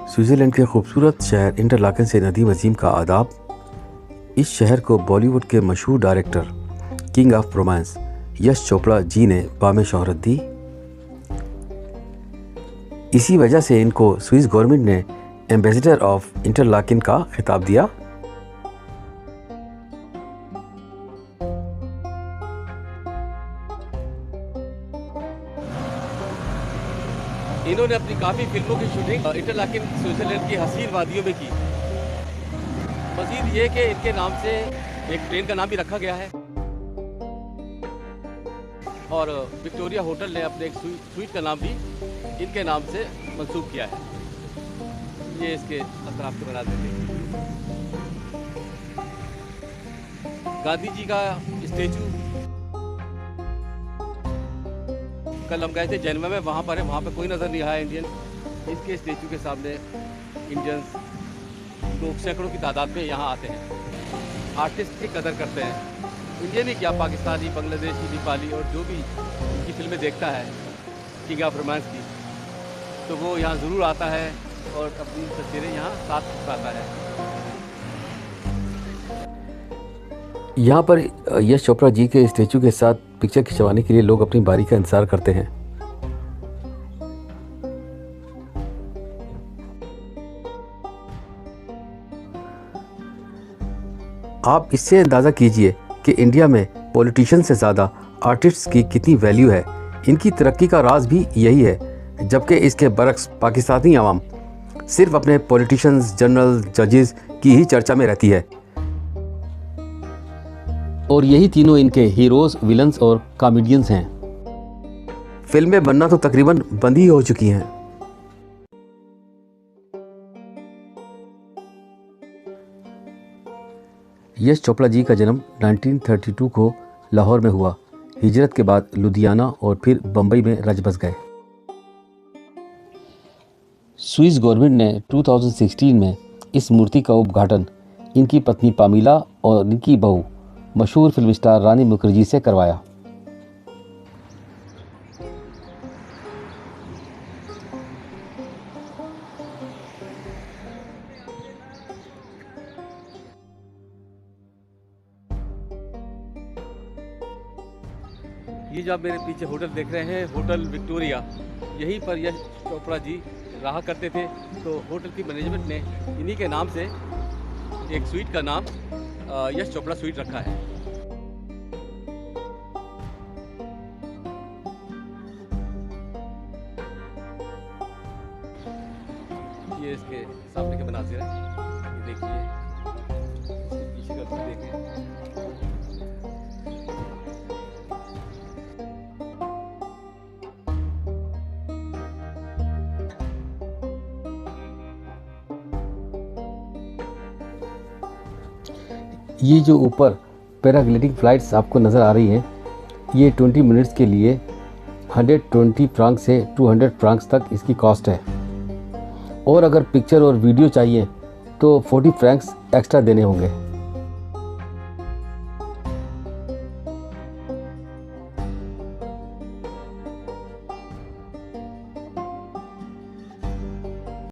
Switzerland के खूबसूरत शहर इंटरलाकेन से नदीम अज़ीम का आदाब। इस शहर को बॉलीवुड के मशहूर director king of romance Yash Chopra ji ने बामे शोहरत दी। इसी वजह से इनको स्विस गवर्नमेंट ने एम्बेसडर ऑफ इंटरलाकेन का खिताब दिया। इन्होंने अपनी काफ़ी फिल्मों की शूटिंग इंटरलाकेन स्विट्ज़रलैंड की हसीन वादियों में की। मज़ीद ये कि इनके नाम से एक ट्रेन का नाम भी रखा गया है और विक्टोरिया होटल ने अपने एक स्वीट का नाम भी इनके नाम से मंसूब किया है। ये इसके अतराफ के बना देते हैं। गांधी जी का स्टेचू कल हम गए थे जैनवा में, वहाँ पर है, वहाँ पे कोई नज़र नहीं आया इंडियन। इसके स्टेचू के सामने इंडियंस लोग सैकड़ों की तादाद में यहाँ आते हैं, आर्टिस्ट की कदर करते हैं। इंडियन ही क्या, पाकिस्तानी, बांग्लादेशी, नेपाली और जो भी इनकी फिल्में देखता है किंग ऑफ रोमांस की, तो वो यहाँ ज़रूर आता है और अपनी तस्वीरें यहाँ साथ पाता है। यहाँ पर यश चोपड़ा जी के स्टैचू के साथ पिक्चर खिंचवाने के लिए लोग अपनी बारी का इंतज़ार करते हैं। आप इससे अंदाज़ा कीजिए कि इंडिया में पॉलिटिशियन से ज़्यादा आर्टिस्ट्स की कितनी वैल्यू है। इनकी तरक्की का राज भी यही है, जबकि इसके बरक्स पाकिस्तानी आवाम सिर्फ अपने पॉलिटिशियंस, जनरल, जजेस की ही चर्चा में रहती है और यही तीनों इनके हीरोज़, विलन्स और कॉमेडियंस हैं। फिल्में बनना तो तकरीबन बंद ही हो चुकी हैं। यश चोपड़ा जी का जन्म 1932 को लाहौर में हुआ। हिजरत के बाद लुधियाना और फिर बम्बई में रच बस गए। स्विस गवर्नमेंट ने 2016 में इस मूर्ति का उद्घाटन इनकी पत्नी पामिला और इनकी बहू मशहूर फिल्म स्टार रानी मुखर्जी से करवाया। ये जो आप मेरे पीछे होटल देख रहे हैं, होटल विक्टोरिया, यहीं पर यश चोपड़ा जी रहा करते थे। तो होटल की मैनेजमेंट ने इन्हीं के नाम से एक स्वीट का नाम यश चोपड़ा स्वीट रखा है। ये इसके सामने के मनाजिर हैं, ये देखिए, इसके पीछे का व्यू देखिए। ये जो ऊपर पैराग्लाइडिंग फ़्लाइट्स आपको नज़र आ रही हैं, ये 20 मिनट्स के लिए 120 फ्रांक से 200 फ्रांक्स तक इसकी कॉस्ट है। और अगर पिक्चर और वीडियो चाहिए तो 40 फ्रैंक्स एक्स्ट्रा देने होंगे।